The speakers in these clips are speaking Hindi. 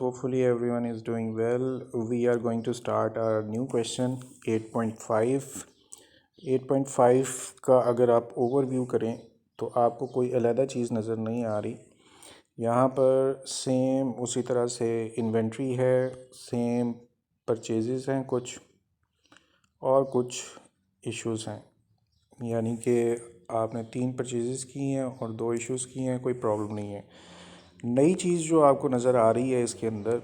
hopefully everyone is doing well. We are going to start our new question 8.5. 8.5 का अगर आप ओवरव्यू करें तो आपको कोई अलग चीज़ नज़र नहीं आ रही। यहाँ पर सेम उसी तरह से इन्वेंट्री है, सेम परचेजेस हैं कुछ, और कुछ इश्यूज़ हैं। यानी कि आपने 3 परचेजेस की हैं और 2 इश्यूज़ की हैं, कोई प्रॉब्लम नहीं है। नई चीज़ जो आपको नज़र आ रही है इसके अंदर,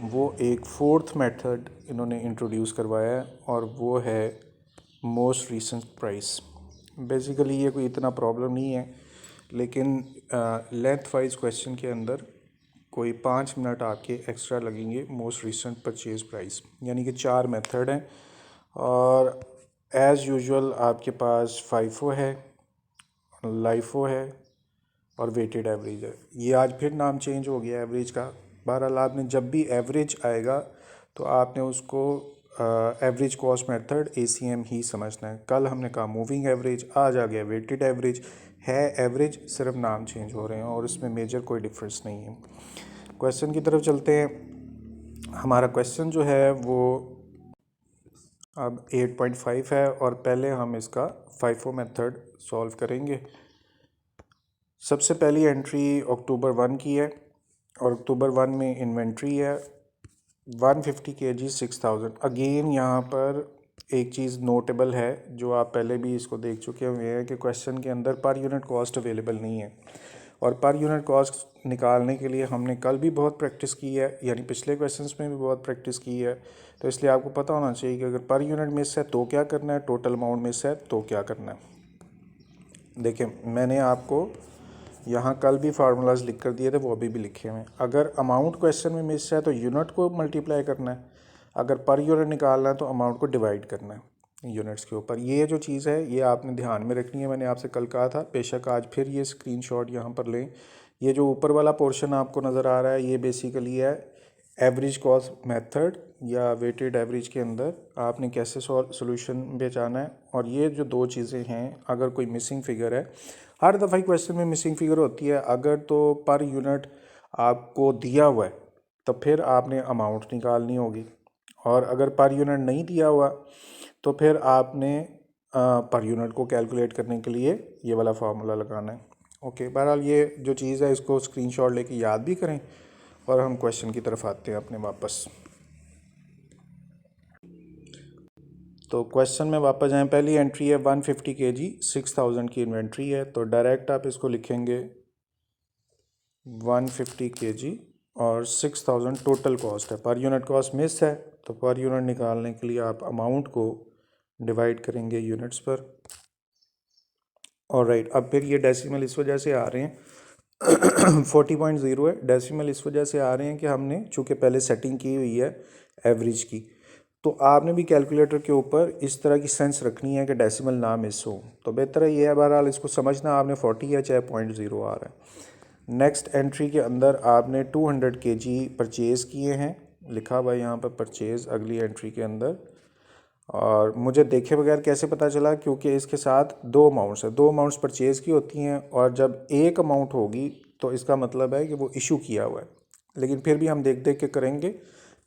वो एक फोर्थ मेथड इन्होंने इंट्रोड्यूस करवाया है और वो है मोस्ट रीसेंट प्राइस। बेसिकली ये कोई इतना प्रॉब्लम नहीं है, लेकिन लेंथ वाइज क्वेश्चन के अंदर कोई 5 मिनट आपके एक्स्ट्रा लगेंगे मोस्ट रीसेंट परचेज प्राइस। यानी कि 4 मेथड हैं और एज़ यूजुअल आपके पास फाइफो है, लाइफो है और वेटेड एवरेज है। ये आज फिर नाम चेंज हो गया एवरेज का। बहरहाल आपने जब भी एवरेज आएगा तो आपने उसको एवरेज कॉस्ट मेथड ACM ही समझना है। कल हमने कहा मूविंग एवरेज, आज आ गया वेटेड एवरेज। है एवरेज, सिर्फ नाम चेंज हो रहे हैं और इसमें मेजर कोई डिफरेंस नहीं है। क्वेश्चन की तरफ चलते हैं। हमारा क्वेश्चन जो है वो अब 8.5 है और पहले हम इसका फाइफो मेथड सॉल्व करेंगे। सबसे पहली एंट्री अक्टूबर 1 की है और अक्टूबर 1 में इन्वेंट्री है 150 kg 6000। अगेन यहाँ पर एक चीज़ नोटेबल है जो आप पहले भी इसको देख चुके हुए हैं कि क्वेश्चन के अंदर पर यूनिट कॉस्ट अवेलेबल नहीं है, और पर यूनिट कॉस्ट निकालने के लिए हमने कल भी बहुत प्रैक्टिस की है, यानी पिछले क्वेश्चंस में भी बहुत प्रैक्टिस की है। तो इसलिए आपको पता होना चाहिए कि अगर पर यूनिट मिस है तो क्या करना है, टोटल अमाउंट मिस है तो क्या करना है। देखिए, मैंने आपको यहाँ कल भी फार्मूलाज लिख कर दिए थे, वो अभी भी लिखे हुए हैं। अगर अमाउंट क्वेश्चन में मिस है तो यूनिट को मल्टीप्लाई करना है, अगर पर यूनिट निकालना है तो अमाउंट को डिवाइड करना है यूनिट्स के ऊपर। ये जो चीज़ है ये आपने ध्यान में रखनी है। मैंने आपसे कल कहा था, बेशक आज फिर ये स्क्रीनशॉट यहाँ पर लें। ये जो ऊपर वाला पोर्शन आपको नज़र आ रहा है ये बेसिकली है एवरेज कॉस्ट मेथड या वेटेड एवरेज के अंदर आपने कैसे सोल्यूशन बेचाना है। और ये जो 2 चीज़ें हैं, अगर कोई मिसिंग फिगर है, हर दफ़ा क्वेश्चन में मिसिंग फिगर होती है। अगर तो पर यूनिट आपको दिया हुआ है तो फिर आपने अमाउंट निकालनी होगी, और अगर पर यूनिट नहीं दिया हुआ तो फिर आपने पर यूनिट को कैलकुलेट करने के लिए ये वाला फार्मूला लगाना है। ओके, बहरहाल ये जो चीज़ है इसको स्क्रीनशॉट लेके याद भी करें और हम क्वेश्चन की तरफ आते हैं अपने वापस। तो क्वेश्चन में वापस जाएं। पहली एंट्री है 150 kg 6000 की इन्वेंट्री है, तो डायरेक्ट आप इसको लिखेंगे 150 kg और 6000 टोटल कॉस्ट है। पर यूनिट कॉस्ट मिस है तो पर यूनिट निकालने के लिए आप अमाउंट को डिवाइड करेंगे यूनिट्स पर। और राइट, अब फिर ये डेसिमल इस वजह से आ रहे हैं 40.0 है। डेसिमल इस वजह से आ रहे हैं कि हमने चूँकि पहले सेटिंग की हुई है एवरेज की, तो आपने भी कैलकुलेटर के ऊपर इस तरह की सेंस रखनी है कि डेसिमल ना मिस हो। तो बेहतर है ये है बहरहाल इसको समझना, आपने 40 है चाहे 0.0 आ रहा है। नेक्स्ट एंट्री के अंदर आपने 200 kg परचेज़ किए हैं, लिखा हुआ है यहाँ पर परचेज़ अगली एंट्री के अंदर। और मुझे देखे बगैर कैसे पता चला, क्योंकि इसके साथ 2 अमाउंट्स है, 2 अमाउंट्स परचेज़ की होती हैं, और जब एक अमाउंट होगी तो इसका मतलब है कि वो इशू किया हुआ है। लेकिन फिर भी हम देख देख के करेंगे।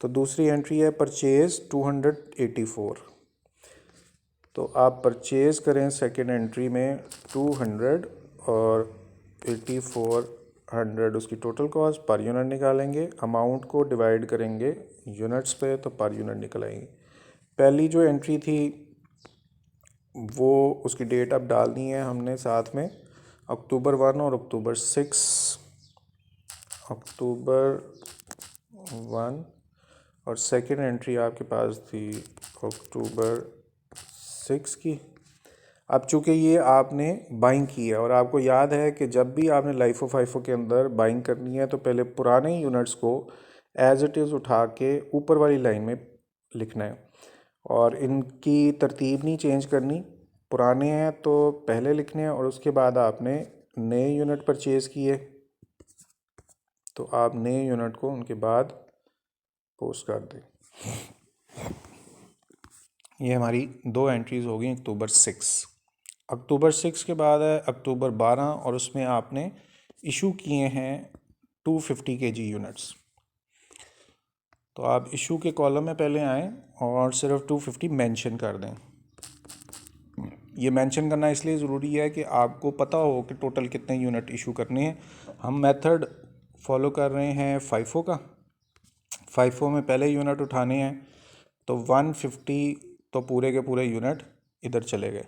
तो दूसरी एंट्री है परचेज़ 284। तो आप परचेज़ करें सेकेंड एंट्री में 200 और 8400 उसकी टोटल कॉस्ट, पर यूनिट निकालेंगे, अमाउंट को डिवाइड करेंगे यूनिट्स पे तो पर यूनिट निकल आएंगे। पहली जो एंट्री थी वो उसकी डेट अब डालनी है हमने साथ में, अक्टूबर 1 और अक्टूबर 6। अक्टूबर 1 और सेकेंड एंट्री आपके पास थी अक्टूबर 6 की। अब चूँकि ये आपने बाइंग की है और आपको याद है कि जब भी आपने लाइफो फाइफो के अंदर बाइंग करनी है तो पहले पुराने यूनिट्स को एज इट इज़ उठा के ऊपर वाली लाइन में लिखना है, और इनकी तरतीब नहीं चेंज करनी। पुराने हैं तो पहले लिखने हैं और उसके बाद आपने नए यूनिट परचेज़ किए तो आप नए यूनिट को उनके बाद पोस्ट कर दें। ये हमारी 2 एंट्रीज़ हो गई अक्टूबर 6। अक्टूबर 6 के बाद है अक्टूबर 12 और उसमें आपने इशू किए हैं 250 kg यूनिट्स। तो आप इशू के कॉलम में पहले आएँ और सिर्फ 250 मेंशन कर दें। ये मेंशन करना इसलिए ज़रूरी है कि आपको पता हो कि टोटल कितने यूनिट इशू करने हैं। हम मेथड फॉलो कर रहे हैं फाइफो का। फाइफो में पहले यूनिट उठाने हैं तो 150 तो पूरे के पूरे यूनिट इधर चले गए।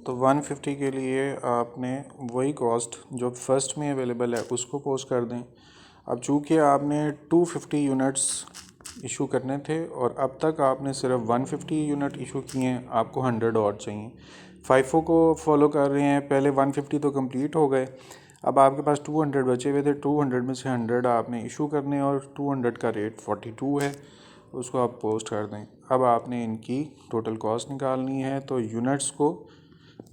तो 150 के लिए आपने वही कॉस्ट जो फर्स्ट में अवेलेबल है उसको पोस्ट कर दें। अब चूँकि आपने 250 यूनिट्स इशू करने थे और अब तक आपने सिर्फ 150 यूनिट इशू किए हैं, आपको 100 और चाहिए। फाइफो को फॉलो कर रहे हैं, पहले 150 तो कंप्लीट हो गए, अब आपके पास 200 बचे हुए थे। 200 में से 100 आपने इशू करने और 200 का रेट 42 है, उसको आप पोस्ट कर दें। अब आपने इनकी टोटल कॉस्ट निकालनी है, तो यूनिट्स को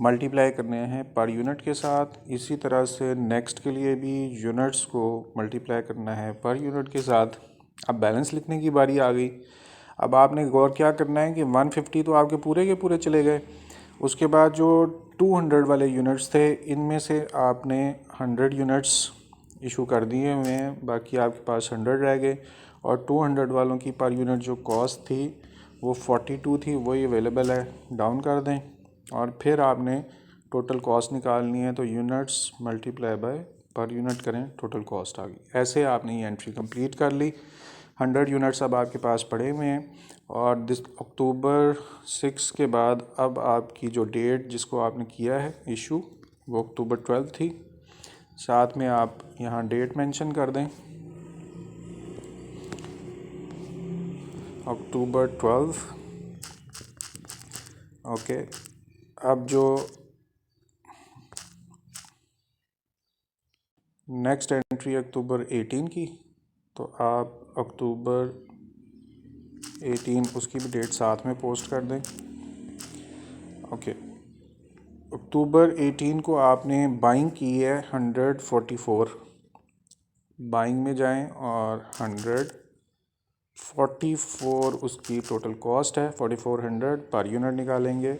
मल्टीप्लाई करने हैं पर यूनिट के साथ। इसी तरह से नेक्स्ट के लिए भी यूनिट्स को मल्टीप्लाई करना है पर यूनिट के साथ। अब बैलेंस लिखने की बारी आ गई। अब आपने गौर क्या करना है कि 150 तो आपके पूरे के पूरे चले गए। उसके बाद जो 200 वाले यूनिट्स थे, इनमें से आपने 100 यूनिट्स इशू कर दिए हुए हैं, बाकी आपके पास 100 रह गए। और 200 वालों की पर यूनिट जो कॉस्ट थी वो 42 थी, वही अवेलेबल है, डाउन कर दें। और फिर आपने टोटल कॉस्ट निकालनी है, तो units multiply by per unit करें, टोटल कॉस्ट आ गई। ऐसे आपने ये एंट्री कंप्लीट कर ली। 100 यूनिट्स अब आपके पास पड़े हुए हैं। और अक्टूबर 6 के बाद अब आपकी जो डेट जिसको आपने किया है इशू वो अक्टूबर 12 थी। साथ में आप यहाँ डेट मेंशन कर दें, अक्टूबर 12। ओके, अब जो नेक्स्ट एंट्री अक्टूबर 18 की, तो आप अक्टूबर 18 उसकी भी डेट साथ में पोस्ट कर दें। ओके, अक्टूबर 18 को आपने बाइंग की है 144। बाइंग में जाएं और 144 उसकी टोटल कॉस्ट है, 4400 पर यूनिट निकालेंगे।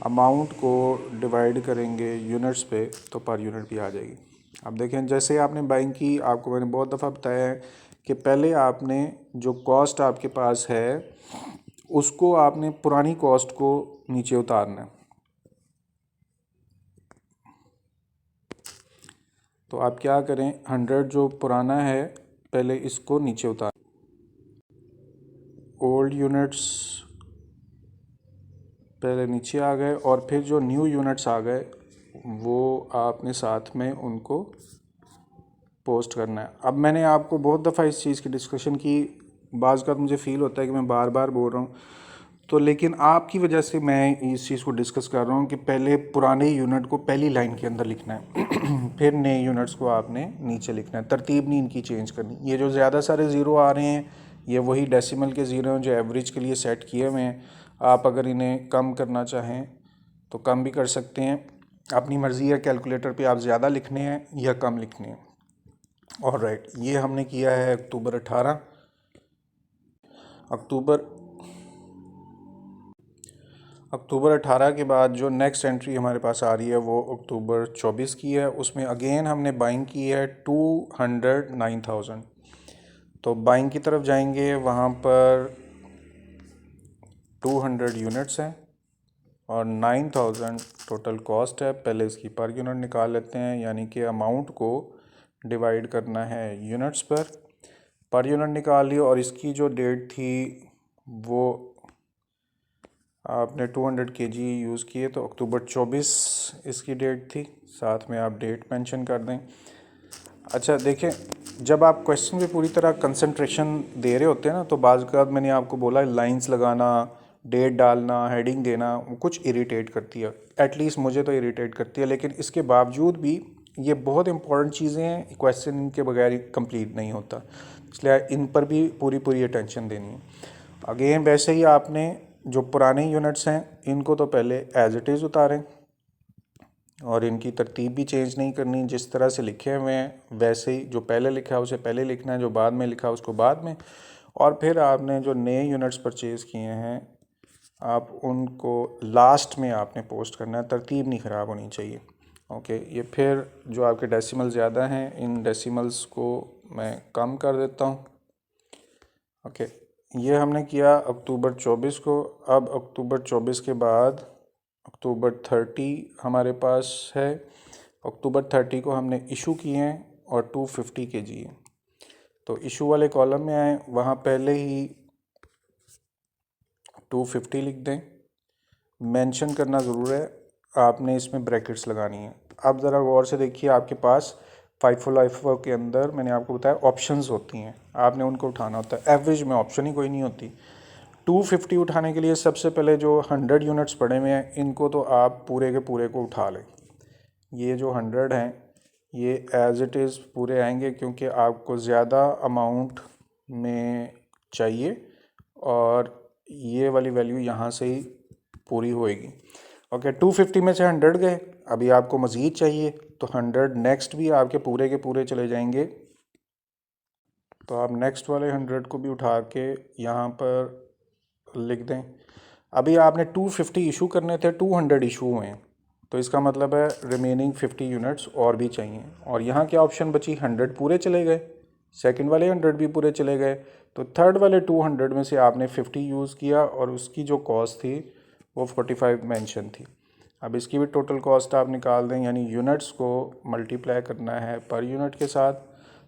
अमाउंट को डिवाइड करेंगे यूनिट्स पे, तो पर यूनिट भी आ जाएगी। अब देखें, जैसे आपने बाइंग की, आपको मैंने बहुत दफ़ा बताया है कि पहले आपने जो कॉस्ट आपके पास है उसको आपने पुरानी कॉस्ट को नीचे उतारना है। तो आप क्या करें, 100 जो पुराना है पहले इसको नीचे उतार, ओल्ड यूनिट्स पहले नीचे आ गए और फिर जो न्यू यूनिट्स आ गए वो आपने साथ में उनको पोस्ट करना है। अब मैंने आपको बहुत दफ़ा इस चीज़ की डिस्कशन की, बाज़ का मुझे फ़ील होता है कि मैं बार बार बोल रहा हूँ, तो लेकिन आपकी वजह से मैं इस चीज़ को डिस्कस कर रहा हूँ कि पहले पुराने यूनिट को पहली लाइन के अंदर लिखना है फिर नए यूनिट्स को आपने नीचे लिखना है। तरतीब नहीं इनकी चेंज करनी। ये जो ज़्यादा सारे ज़ीरो आ रहे हैं ये वही डेसिमल के ज़ीरो हैं जो एवरेज के लिए सेट किए हुए हैं। आप अगर इन्हें कम करना चाहें तो कम भी कर सकते हैं, अपनी मर्ज़ी है कैलकुलेटर पे आप ज़्यादा लिखने हैं या कम लिखने हैं। और राइट, ये हमने किया है अक्टूबर 18। अक्टूबर 18 के बाद जो नेक्स्ट एंट्री हमारे पास आ रही है वो अक्टूबर 24 की है। उसमें अगेन हमने बाइंग की है 209,000। तो बाइंग की तरफ जाएंगे, वहाँ पर 200 यूनिट्स हैं और 9,000 टोटल कॉस्ट है। पहले इसकी पर यूनिट निकाल लेते हैं, यानी कि अमाउंट को डिवाइड करना है यूनिट्स पर यूनिट निकाल ली। और इसकी जो डेट थी वो आपने 200 kg यूज़ किए, तो अक्टूबर 24 इसकी डेट थी। साथ में आप डेट मेंशन कर दें। अच्छा देखें, जब आप क्वेश्चन पे पूरी तरह कंसंट्रेशन दे रहे होते हैं ना, तो बाज़ का मैंने आपको बोला लाइंस लगाना, डेट डालना, हेडिंग देना कुछ इरिटेट करती है, एटलीस्ट मुझे तो इरिटेट करती है। लेकिन इसके बावजूद भी ये बहुत इंपॉर्टेंट चीज़ें हैं, क्वेश्चन इनके बगैर कंप्लीट नहीं होता, इसलिए इन पर भी पूरी पूरी अटेंशन देनी है। अगेन वैसे ही आपने जो पुराने यूनिट्स हैं इनको तो पहले एज इट इज़ उतारें और इनकी तरतीब भी चेंज नहीं करनी, जिस तरह से लिखे हुए हैं वैसे ही, जो पहले लिखा है उसे पहले लिखना है, जो बाद में लिखा है उसको बाद में। और फिर आपने जो नए यूनिट्स परचेज़ किए हैं आप उनको लास्ट में आपने पोस्ट करना है, तरतीब नहीं ख़राब होनी चाहिए। ओके, ये फिर जो आपके डेसिमल ज़्यादा हैं इन डेसिमल्स को मैं कम कर देता हूँ। ओके, ये हमने किया अक्टूबर 24 को। अब अक्टूबर 24 के बाद अक्टूबर 30 हमारे पास है। अक्टूबर 30 को हमने इशू किए हैं और 250 kg है। तो इशू वाले कॉलम में आए, वहाँ पहले ही 250 लिख दें। मेंशन करना ज़रूर है, आपने इसमें ब्रैकेट्स लगानी है। अब ज़रा गौर से देखिए, आपके पास FIFO LIFO के अंदर मैंने आपको बताया ऑप्शंस होती हैं, आपने उनको उठाना होता है। एवरेज में ऑप्शन ही कोई नहीं होती। 250 उठाने के लिए सबसे पहले जो 100 यूनिट्स पड़े हुए हैं, इनको तो आप पूरे के पूरे को उठा लें। ये जो 100 हैं ये एज़ इट इज़ पूरे आएंगे, क्योंकि आपको ज़्यादा अमाउंट में चाहिए और ये वाली वैल्यू यहाँ से ही पूरी होएगी। ओके, 250 में से 100 गए, अभी आपको मज़ीद चाहिए तो 100 नेक्स्ट भी आपके पूरे के पूरे चले जाएंगे। तो आप नेक्स्ट वाले 100 को भी उठा के यहाँ पर लिख दें। अभी आपने 250 इशू करने थे, 200 इशू हुए हैं, तो इसका मतलब है रिमेनिंग 50 यूनिट्स और भी चाहिए। और यहाँ क्या ऑप्शन बची, 100 पूरे चले गए, सेकंड वाले 100 भी पूरे चले गए, तो थर्ड वाले 200 में से आपने 50 यूज़ किया और उसकी जो कॉस्ट थी वो 45 मेंशन थी। अब इसकी भी टोटल कॉस्ट आप निकाल दें, यानी यूनिट्स को मल्टीप्लाई करना है पर यूनिट के साथ,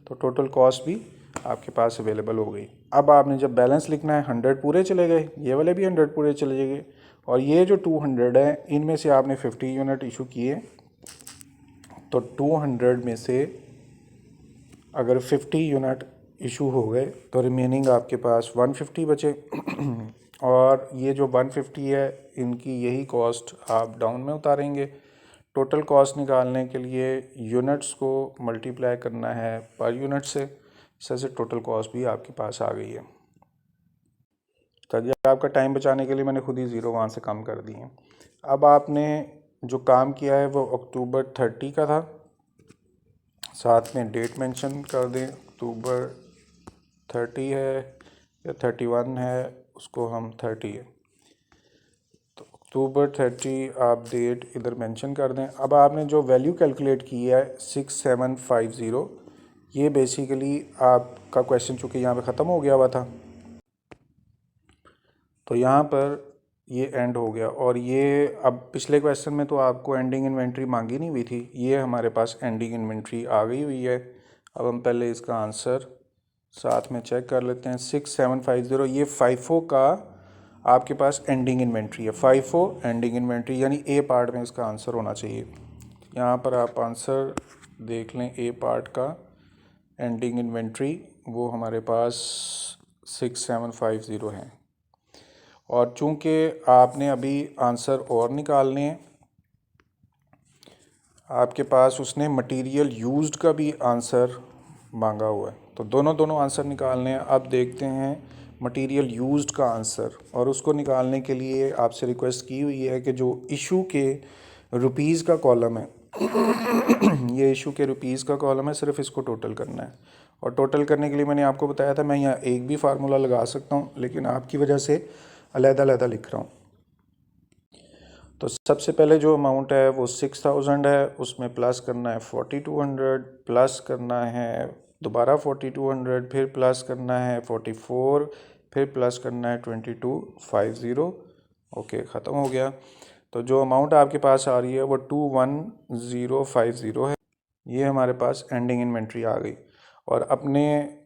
तो टोटल कॉस्ट भी आपके पास अवेलेबल हो गई। अब आपने जब बैलेंस लिखना है, 100 पूरे चले गए, ये वाले भी 100 पूरे चले गए, और ये जो 200 है इनमें से आपने 50 यूनिट इशू किए, तो 200 में से अगर 50 यूनिट इशू हो गए तो रिमेनिंग आपके पास 150 बचे। और ये जो 150 है इनकी यही कॉस्ट आप डाउन में उतारेंगे। टोटल कॉस्ट निकालने के लिए यूनिट्स को मल्टीप्लाई करना है पर यूनिट से, इससे टोटल कॉस्ट भी आपके पास आ गई है। तो आपका टाइम बचाने के लिए मैंने खुद ही ज़ीरो वहाँ से कम कर दिए। अब आपने जो काम किया है वो अक्टूबर 30 का था, साथ में डेट मेंशन कर दें, अक्टूबर 30 है या 31 है, उसको हम 30 है, तो अक्टूबर 30 आप डेट इधर मेंशन कर दें। अब आपने जो वैल्यू कैलकुलेट की है 6750, ये बेसिकली आपका क्वेश्चन चूँकि यहाँ पे ख़त्म हो गया हुआ था, तो यहाँ पर ये एंड हो गया। और ये अब पिछले क्वेश्चन में तो आपको एंडिंग इन्वेंट्री मांगी नहीं हुई थी, ये हमारे पास एंडिंग इन्वेंट्री आ गई हुई है। अब हम पहले इसका आंसर साथ में चेक कर लेते हैं। 6750 ये FIFO का आपके पास एंडिंग इन्वेंट्री है। FIFO एंडिंग इन्वेंट्री यानी ए पार्ट में इसका आंसर होना चाहिए। यहाँ पर आप आंसर देख लें, ए पार्ट का एंडिंग इन्वेंट्री वो हमारे पास 6750 है। और चूंकि आपने अभी आंसर और निकालने हैं, आपके पास उसने मटेरियल यूज्ड का भी आंसर मांगा हुआ है, तो दोनों आंसर निकालने हैं। अब देखते हैं मटेरियल यूज्ड का आंसर, और उसको निकालने के लिए आपसे रिक्वेस्ट की हुई है कि जो इशू के रुपीज़ का कॉलम है ये इशू के रुपीज़ का कॉलम है, सिर्फ इसको टोटल करना है। और टोटल करने के लिए मैंने आपको बताया था मैं यहाँ एक भी फार्मूला लगा सकता हूँ, लेकिन आपकी वजह से अलग-अलग लिख रहा हूँ। तो सबसे पहले जो अमाउंट है वो 6000 है, उसमें प्लस करना है 4200, प्लस करना है दोबारा 4200, फिर प्लस करना है 44, फिर प्लस करना है 2250। ओके, ख़त्म हो गया। तो जो अमाउंट आपके पास आ रही है वो 21050 है। ये हमारे पास एंडिंग इन्वेंट्री आ गई। और अपने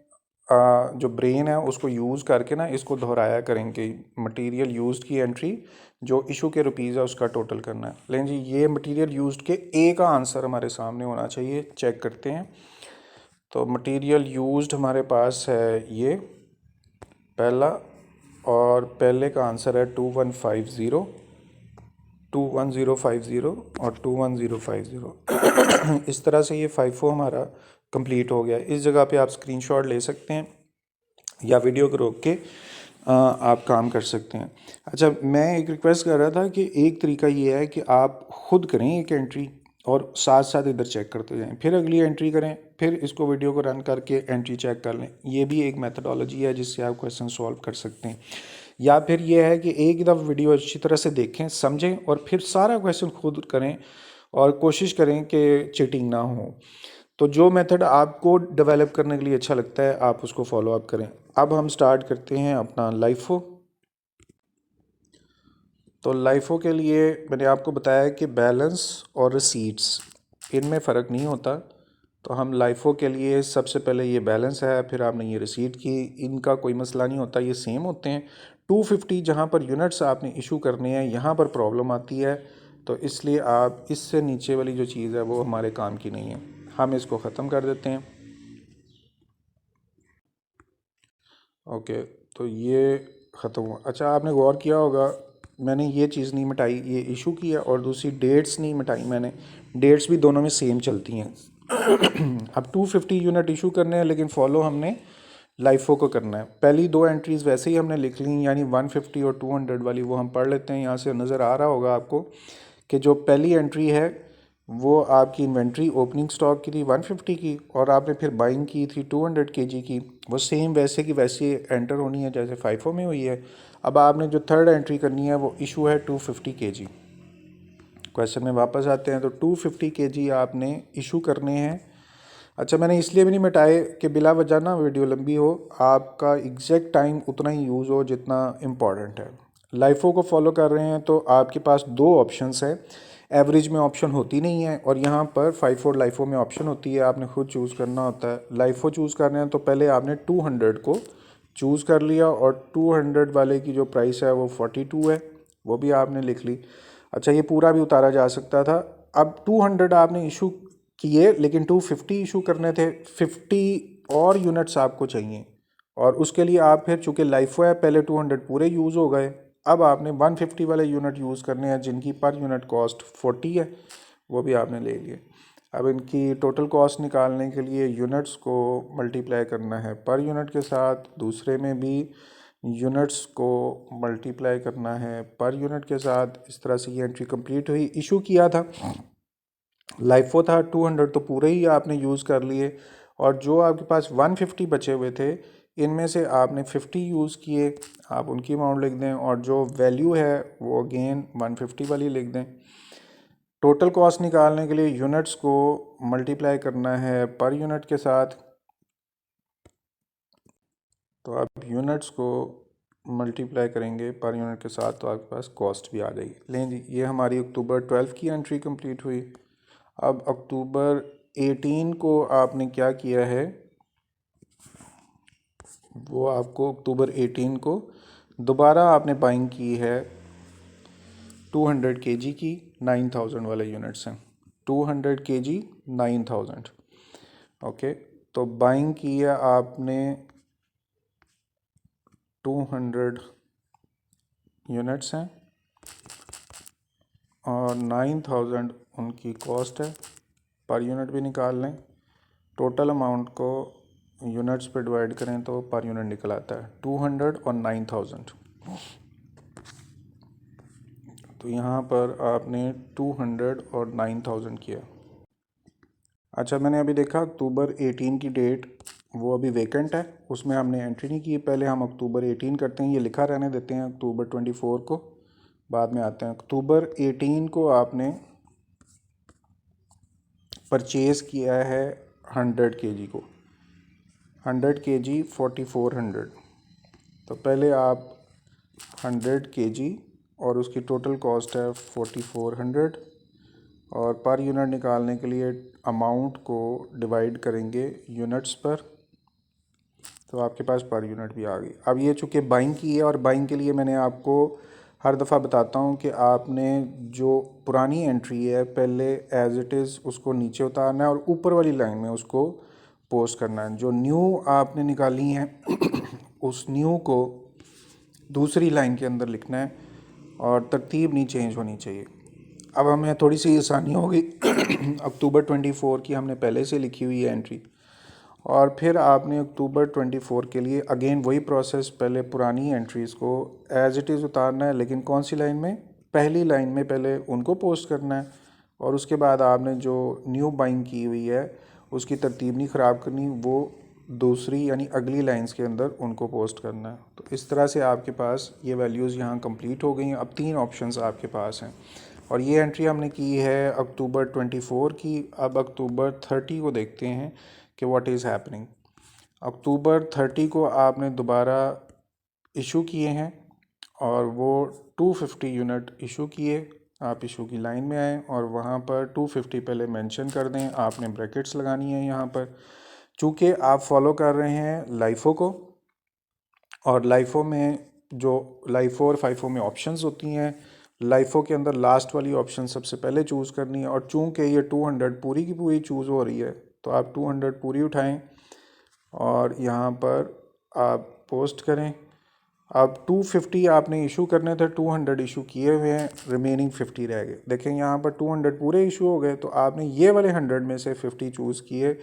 जो ब्रेन है उसको यूज़ करके ना इसको दोहराया करेंगे। मटेरियल यूज्ड की एंट्री जो इशू के रुपीज़ है उसका टोटल करना है। लेकिन जी ये मटेरियल यूज्ड के ए का आंसर हमारे सामने होना चाहिए, चेक करते हैं। तो मटेरियल यूज्ड हमारे पास है ये पहला, और पहले का आंसर है 2150 और 21050 इस तरह से ये FIFO हमारा कंप्लीट हो गया। इस जगह पे आप स्क्रीनशॉट ले सकते हैं या वीडियो को रोक के आप काम कर सकते हैं। अच्छा, मैं एक रिक्वेस्ट कर रहा था कि एक तरीका ये है कि आप ख़ुद करें एक एंट्री और साथ साथ इधर चेक करते जाएं, फिर अगली एंट्री करें, फिर इसको वीडियो को रन करके एंट्री चेक कर लें। ये भी एक मेथडोलॉजी है जिससे आप क्वेश्चन सॉल्व कर सकते हैं। या फिर ये है कि एक दफ़ा वीडियो अच्छी तरह से देखें, समझें, और फिर सारा क्वेश्चन खुद करें और कोशिश करें कि चीटिंग ना हो। तो जो मेथड आपको डेवलप करने के लिए अच्छा लगता है आप उसको फॉलो अप करें। अब हम स्टार्ट करते हैं अपना लाइफो। तो लाइफो के लिए मैंने आपको बताया कि बैलेंस और रिसीट्स इनमें फ़र्क नहीं होता। तो हम लाइफो के लिए सबसे पहले ये बैलेंस है, फिर आपने ये रिसीट की, इनका कोई मसला नहीं होता, ये सेम होते हैं। 250 जहाँ पर यूनिट्स आपने इशू करने हैं यहाँ पर प्रॉब्लम आती है, तो इसलिए आप इससे नीचे वाली जो चीज़ है वो हमारे काम की नहीं है, हम इसको ख़त्म कर देते हैं। ओके, तो ये ख़त्म हुआ। अच्छा, आपने गौर किया होगा मैंने ये चीज़ नहीं मिटाई, ये इशू किया, और दूसरी डेट्स नहीं मिटाई मैंने, डेट्स भी दोनों में सेम चलती हैं। अब 250 यूनिट इशू करने हैं, लेकिन फॉलो हमने लाइफो को करना है। पहली दो एंट्रीज़ वैसे ही हमने लिख ली, यानी 150 और 200 वाली, वो हम पढ़ लेते हैं। यहाँ से नज़र आ रहा होगा आपको कि जो पहली एंट्री है वो आपकी इन्वेंट्री ओपनिंग स्टॉक की थी 150 की, और आपने फिर बाइंग की थी 200 केजी की, वो सेम वैसे की वैसे एंटर होनी है जैसे फाइफो में हुई है। अब आपने जो थर्ड एंट्री करनी है वो इशू है 250 केजी। क्वेश्चन में वापस आते हैं, तो 250 केजी आपने इशू करने हैं। अच्छा, मैंने इसलिए भी नहीं मिटाए कि बिला वजह ना वीडियो लंबी हो, आपका एग्जैक्ट टाइम उतना ही यूज़ हो जितना इम्पॉर्टेंट है। लाइफो को फॉलो कर रहे हैं तो आपके पास दो ऑप्शंस हैं, एवरेज में ऑप्शन होती नहीं है, और यहाँ पर 5 और लाइफो में ऑप्शन होती है, आपने खुद चूज़ करना होता है। लाइफो चूज़ करना है तो पहले आपने 200 को चूज़ कर लिया, और 200 वाले की जो प्राइस है वो 42 है, वो भी आपने लिख ली। अच्छा, ये पूरा भी उतारा जा सकता था। अब 200 आपने इशू किए, लेकिन 250 इशू करने थे, 50 और यूनिट्स आपको चाहिए, और उसके लिए आप फिर चूँकि लाइफो है पहले 200 पूरे यूज़ हो गए, अब आपने 150 वाले यूनिट यूज़ करने हैं जिनकी पर यूनिट कॉस्ट 40 है, वो भी आपने ले लिए। अब इनकी टोटल कॉस्ट निकालने के लिए यूनिट्स को मल्टीप्लाई करना है पर यूनिट के साथ, दूसरे में भी यूनिट्स को मल्टीप्लाई करना है पर यूनिट के साथ। इस तरह से ये एंट्री कंप्लीट हुई। इशू किया था लाइफो था 200, तो पूरे ही आपने यूज़ कर लिए, और जो आपके पास 150 बचे हुए थे इनमें से आपने 50 यूज़ किए, आप उनकी अमाउंट लिख दें, और जो वैल्यू है वो अगेन 150 वाली लिख दें। टोटल कॉस्ट निकालने के लिए यूनिट्स को मल्टीप्लाई करना है पर यूनिट के साथ, तो आप यूनिट्स को मल्टीप्लाई करेंगे पर यूनिट के साथ तो आपके पास कॉस्ट भी आ जाएगी। लें जी, ये हमारी अक्टूबर 12 की एंट्री कंप्लीट हुई। अब अक्टूबर 18 को आपने क्या किया है, वो आपको अक्टूबर 18 को दोबारा आपने बाइंग की है 200 केजी की, 9000 वाले यूनिट्स हैं, 200 केजी 9000। ओके, तो बाइंग की है आपने 200 यूनिट्स हैं, और 9000 उनकी कॉस्ट है, पर यूनिट भी निकाल लें। टोटल अमाउंट को यूनिट्स पे डिवाइड करें तो पर यूनिट निकल आता है 200 और 9000। तो यहाँ पर आपने 200 और 9000 किया। अच्छा, मैंने अभी देखा अक्टूबर 18 की डेट वो अभी वेकेंट है, उसमें हमने एंट्री नहीं की। पहले हम अक्टूबर 18 करते हैं, ये लिखा रहने देते हैं अक्टूबर 24 को, बाद में आते हैं। अक्टूबर 18 को आपने परचेज़ किया है 100 केजी को, 100 केजी 4400। तो पहले आप 100 केजी और उसकी टोटल कॉस्ट है 4400, और पर यूनिट निकालने के लिए अमाउंट को डिवाइड करेंगे यूनिट्स पर, तो आपके पास पर यूनिट भी आ गई। अब ये चूँकि बाइंग की है, और बाइंग के लिए मैंने आपको हर दफ़ा बताता हूँ कि आपने जो पुरानी एंट्री है पहले एज इट इज़ उसको नीचे उतारना है, और ऊपर वाली लाइन में उसको पोस्ट करना है। जो न्यू आपने निकाली हैं उस न्यू को दूसरी लाइन के अंदर लिखना है, और तरतीब नहीं चेंज होनी चाहिए। अब हमें थोड़ी सी आसानी होगी अक्टूबर 24 की हमने पहले से लिखी हुई है एंट्री, और फिर आपने अक्टूबर 24 के लिए अगेन वही प्रोसेस, पहले पुरानी एंट्रीज़ को एज इट इज़ उतारना है, लेकिन कौन सी लाइन में, पहली लाइन में पहले उनको पोस्ट करना है, और उसके बाद आपने जो न्यू बाइंग की हुई है उसकी तरतीब नहीं ख़राब करनी, वो दूसरी यानी अगली लाइंस के अंदर उनको पोस्ट करना है। तो इस तरह से आपके पास ये वैल्यूज़ यहाँ कंप्लीट हो गई हैं। अब 3 ऑप्शंस आपके पास हैं, और ये एंट्री हमने की है अक्टूबर 24 की। अब अक्टूबर 30 को देखते हैं कि व्हाट इज़ हैपनिंग। अक्टूबर 30 को आपने दोबारा इशू किए हैं और वो 250 यूनिट इशू किए। आप इशू की लाइन में आएँ और वहाँ पर 250 पहले मेंशन कर दें, आपने ब्रैकेट्स लगानी है यहाँ पर। चूँकि आप फॉलो कर रहे हैं लाइफो को, और लाइफो में जो लाइफो और फाइफो में ऑप्शंस होती हैं, लाइफो के अंदर लास्ट वाली ऑप्शन सबसे पहले चूज़ करनी है। और चूँकि ये 200 पूरी की पूरी चूज़ हो रही है तो आप 200 पूरी उठाएं और यहाँ पर आप पोस्ट करें। अब 250 आपने इशू करने थे, 200 इशू किए हुए हैं, रिमेनिंग 50 रह गए। देखें यहाँ पर 200 पूरे इशू हो गए, तो आपने ये वाले 100 में से 50 चूज़ किए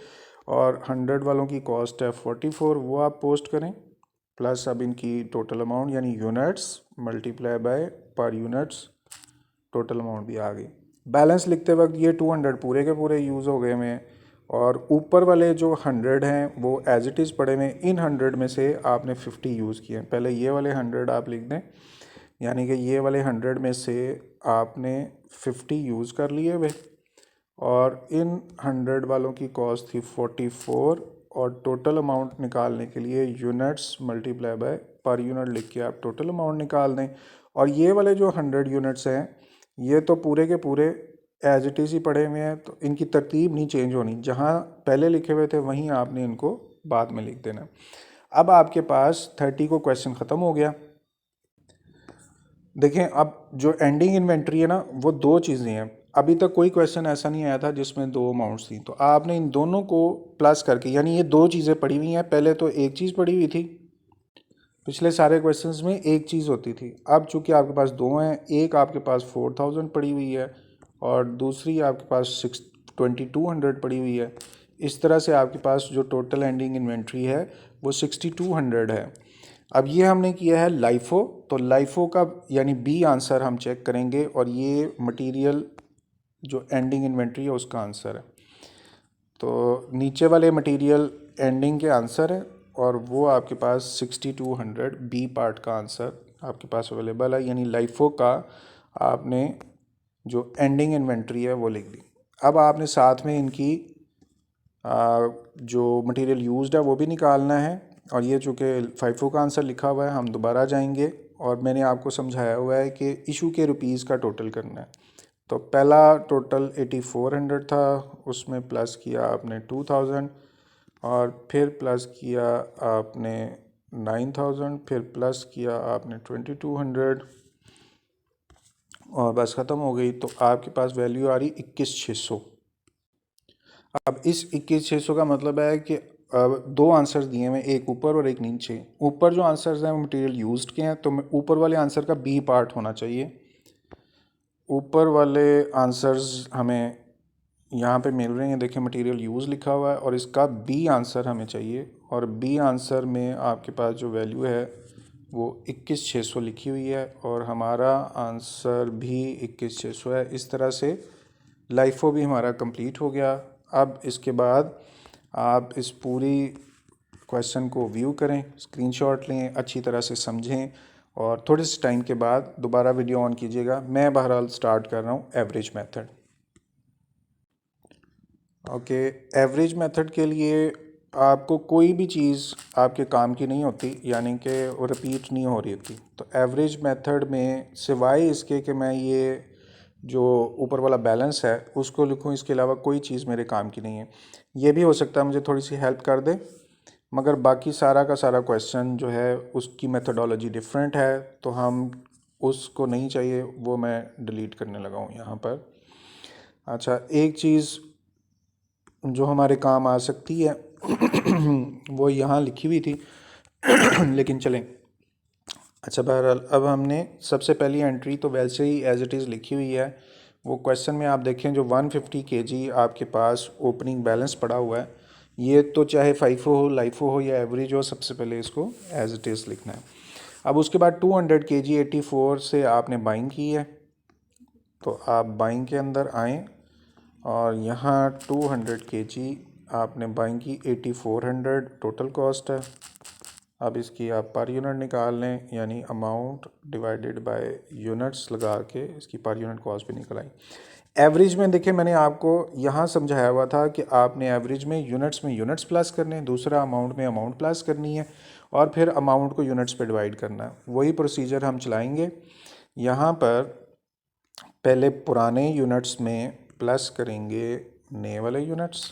और 100 वालों की कॉस्ट है 44, वो आप पोस्ट करें। प्लस अब इनकी टोटल अमाउंट यानी यूनिट्स मल्टीप्लाई बाय पर यूनिट्स, टोटल अमाउंट भी आ गई। बैलेंस लिखते वक्त ये 200 पूरे के पूरे यूज़ हो गए हैं और ऊपर वाले जो 100 हैं वो एज इट इज़ पड़े हुए। इन 100 में से आपने 50 यूज़ किए। पहले ये वाले 100 आप लिख दें, यानी कि ये वाले 100 में से आपने 50 यूज़ कर लिए हुए और इन 100 वालों की कॉस्ट थी 44 और टोटल अमाउंट निकालने के लिए units multiply by per unit लिख के आप टोटल अमाउंट निकाल दें। और ये वाले जो 100 यूनिट्स हैं ये तो पूरे के पूरे एज इट इज़ ही पड़े हुए हैं, तो इनकी तरतीब नहीं चेंज होनी। जहाँ पहले लिखे हुए थे वहीं आपने इनको बाद में लिख देना। अब आपके पास 30 को क्वेश्चन ख़त्म हो गया। देखें अब जो एंडिंग इन्वेंट्री है ना, वो दो चीज़ें हैं। अभी तक कोई क्वेश्चन ऐसा नहीं आया था जिसमें दो अमाउंट्स थी, तो आपने इन दोनों को प्लस करके, यानी ये दो चीज़ें पड़ी हुई हैं। पहले तो एक चीज़ पड़ी हुई थी, पिछले सारे क्वेश्चंस में एक चीज़ होती थी। अब चूंकि आपके पास दो हैं, एक आपके पास 4000 पड़ी हुई है और दूसरी आपके पास 2200 पड़ी हुई है। इस तरह से आपके पास जो टोटल एंडिंग इन्वेंट्री है वो 6200 है। अब ये हमने किया है लाइफो, तो लाइफो का यानी बी आंसर हम चेक करेंगे और ये मटेरियल जो एंडिंग इन्वेंट्री है उसका आंसर है। तो नीचे वाले मटेरियल एंडिंग के आंसर है और वो आपके पास 6200 बी पार्ट का आंसर आपके पास अवेलेबल है, यानी लाइफो का आपने जो एंडिंग इन्वेंट्री है वो लिख दी। अब आपने साथ में इनकी जो मटेरियल यूज्ड है वो भी निकालना है। और ये चूँकि फाइफो का आंसर लिखा हुआ है, हम दोबारा जाएंगे और मैंने आपको समझाया हुआ है कि इशू के रुपीज़ का टोटल करना है। तो पहला टोटल 8400 था, उसमें प्लस किया आपने 2000 और फिर प्लस किया आपने 9000, फिर प्लस किया आपने 2200 और बस ख़त्म हो गई। तो आपके पास वैल्यू आ रही 21600। अब इस 21600 का मतलब है कि अब दो आंसर्स दिए हुए, एक ऊपर और एक नीचे। ऊपर जो आंसर्स हैं वो मटेरियल यूज्ड के हैं, तो ऊपर वाले आंसर का बी पार्ट होना चाहिए। ऊपर वाले आंसर्स हमें यहाँ पे मिल रहे हैं, देखिए मटेरियल यूज़ लिखा हुआ है और इसका बी आंसर हमें चाहिए। और बी आंसर में आपके पास जो वैल्यू है वो 21600 लिखी हुई है और हमारा आंसर भी 21600 है। इस तरह से लाइफो भी हमारा कंप्लीट हो गया। अब इसके बाद आप इस पूरी क्वेश्चन को व्यू करें, स्क्रीनशॉट लें, अच्छी तरह से समझें और थोड़े से टाइम के बाद दोबारा वीडियो ऑन कीजिएगा। मैं बहरहाल स्टार्ट कर रहा हूँ average method. Okay, average method के लिए आपको कोई भी चीज़ आपके काम की नहीं होती, यानी कि वो रिपीट नहीं हो रही होती। तो एवरेज मेथड में सिवाय इसके कि मैं ये जो ऊपर वाला बैलेंस है उसको लिखूं, इसके अलावा कोई चीज़ मेरे काम की नहीं है। ये भी हो सकता है मुझे थोड़ी सी हेल्प कर दे, मगर बाकी सारा का सारा क्वेश्चन जो है उसकी मेथडोलॉजी डिफरेंट है, तो हम उसको नहीं चाहिए, वो मैं डिलीट करने लगा हूँ यहाँ पर। अच्छा, एक चीज़ जो हमारे काम आ सकती है वो यहाँ लिखी हुई थी लेकिन चलें। अच्छा, बहरहाल अब हमने सबसे पहली एंट्री तो वैसे ही एज इट इज़ लिखी हुई है। वो क्वेश्चन में आप देखें जो 150 kg आपके पास ओपनिंग बैलेंस पड़ा हुआ है, ये तो चाहे फाइफो हो, लाइफो हो या एवरेज हो, सबसे पहले इसको एज इट इज़ लिखना है। अब उसके बाद 200 kg 84 से आपने बाइंग की है, तो आप बाइंग के अंदर आएँ और यहाँ 200 kg आपने बाइंग की, 8400 टोटल कॉस्ट है। अब इसकी आप पर यूनिट निकाल लें, यानी अमाउंट डिवाइडेड बाय यूनिट्स लगा के इसकी पर यूनिट कॉस्ट भी निकल आई। एवरेज में देखिए मैंने आपको यहाँ समझाया हुआ था कि आपने एवरेज में यूनिट्स प्लस करने हैं, दूसरा अमाउंट में अमाउंट प्लस करनी है और फिर अमाउंट को यूनिट्स पे डिवाइड करना है। वही प्रोसीजर हम चलाएंगे। यहाँ पर पहले पुराने यूनिट्स में प्लस करेंगे नए वाले यूनिट्स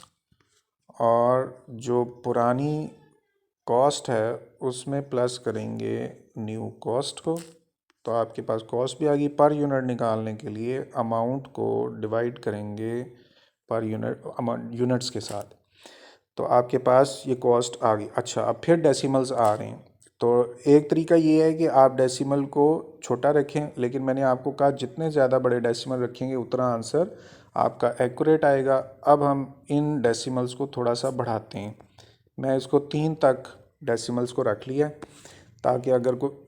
और जो पुरानी कॉस्ट है उसमें प्लस करेंगे न्यू कॉस्ट को। तो आपके पास कॉस्ट भी आ गई। पर यूनिट निकालने के लिए अमाउंट को डिवाइड करेंगे पर यूनिट्स के साथ। तो आपके पास ये कॉस्ट आ गई। अच्छा, अब फिर डेसिमल्स आ रहे हैं। तो एक तरीका ये है कि आप डेसिमल को छोटा रखें, लेकिन मैंने आपको कहा जितने ज़्यादा बड़े डेसिमल रखेंगे उतना आंसर आपका एक्यूरेट आएगा। अब हम इन डेसिमल्स को थोड़ा सा बढ़ाते हैं। मैं इसको 3 तक डेसिमल्स को रख लिया, ताकि अगर को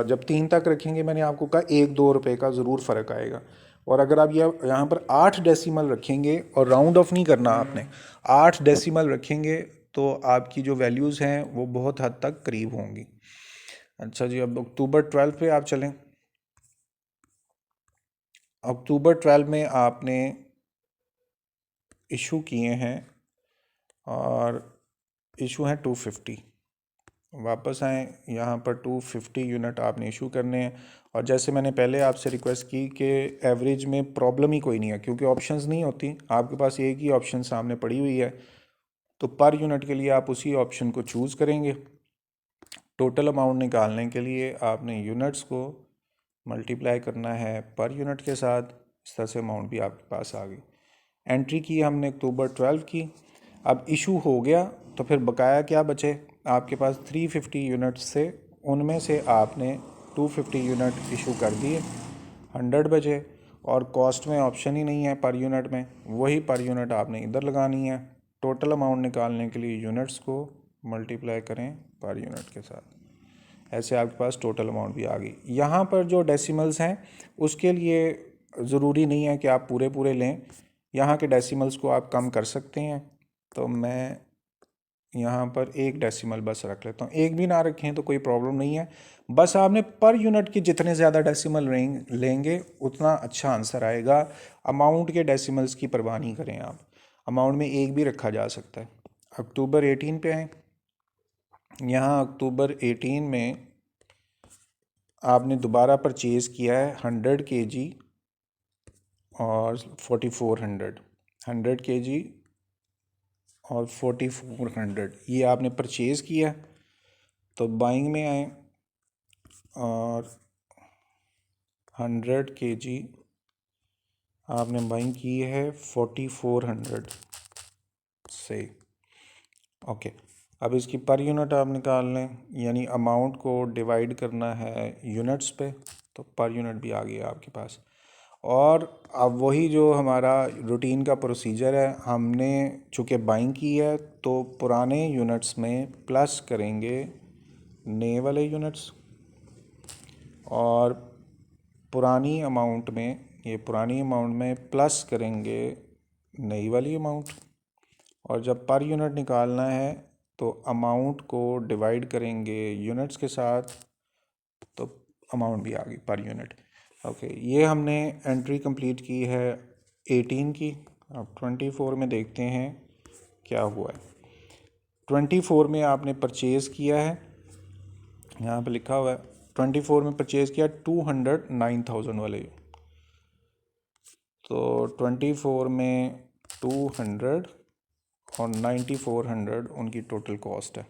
जब 3 तक रखेंगे मैंने आपको कहा 1-2 रुपए का ज़रूर फ़र्क आएगा। और अगर आप यहाँ पर 8 डेसिमल रखेंगे, और राउंड ऑफ नहीं करना आपने, 8 डेसिमल रखेंगे तो आपकी जो वैल्यूज़ हैं वो बहुत हद तक करीब होंगी। अच्छा जी, अब अक्टूबर 12 पे आप चलें। अक्टूबर 12 में आपने इशू किए हैं और इशू हैं 250। वापस आएँ, यहाँ पर 250 यूनिट आपने इशू करने हैं। और जैसे मैंने पहले आपसे रिक्वेस्ट की कि एवरेज में प्रॉब्लम ही कोई नहीं है, क्योंकि ऑप्शंस नहीं होती, आपके पास एक ही ऑप्शन सामने पड़ी हुई है। तो पर यूनिट के लिए आप उसी ऑप्शन को चूज़ करेंगे। टोटल अमाउंट निकालने के लिए आपने यूनिट्स को मल्टीप्लाई करना है पर यूनिट के साथ। इस तरह से अमाउंट भी आपके पास आ गई। एंट्री की हमने अक्टूबर 12 की। अब इशू हो गया तो फिर बकाया क्या बचे आपके पास 350 यूनिट्स से, उनमें से आपने 250 यूनिट इशू कर दिए, 100 बचे। और कॉस्ट में ऑप्शन ही नहीं है पर यूनिट में, वही पर यूनिट आपने इधर लगानी है। टोटल अमाउंट निकालने के लिए यूनिट्स को मल्टीप्लाई करें पर यूनिट के साथ। ऐसे आपके पास टोटल अमाउंट भी आ गई। यहाँ पर जो डेसिमल्स हैं उसके लिए ज़रूरी नहीं है कि आप पूरे पूरे लें, यहाँ के डेसिमल्स को आप कम कर सकते हैं। तो मैं यहाँ पर एक डेसिमल बस रख लेता हूँ, एक भी ना रखें तो कोई प्रॉब्लम नहीं है। बस आपने पर यूनिट के जितने ज़्यादा डेसिमल लेंगे उतना अच्छा आंसर आएगा। अमाउंट के डेसिमल्स की परवाह नहीं करें आप, अमाउंट में एक भी रखा जा सकता है। अक्टूबर 18 पे आए। यहाँ अक्टूबर 18 में आपने दोबारा परचेज़ किया है 100 kg और 4400, 100 kg और 4400 ये आपने परचेज़ किया। तो बाइंग में आए और 100 kg आपने बाइंग की है 4400 से। ओके, अब इसकी पर यूनिट आप निकाल लें, यानी अमाउंट को डिवाइड करना है यूनिट्स पे। तो पर यूनिट भी आ गया आपके पास। और अब वही जो हमारा रूटीन का प्रोसीजर है, हमने चूँकि बाइंग की है तो पुराने यूनिट्स में प्लस करेंगे नए वाले यूनिट्स, और पुरानी अमाउंट में प्लस करेंगे नई वाली अमाउंट। और जब पर यूनिट निकालना है तो अमाउंट को डिवाइड करेंगे यूनिट्स के साथ, तो अमाउंट भी आ गई पर यूनिट। ओके, ये हमने एंट्री कंप्लीट की है 18 की। अब 24 में देखते हैं क्या हुआ है। 24 में आपने परचेज़ किया है, यहाँ पे लिखा हुआ है 24 में परचेज़ किया 209,000 वाले। तो 24 में 200 और 9400 उनकी टोटल कॉस्ट है।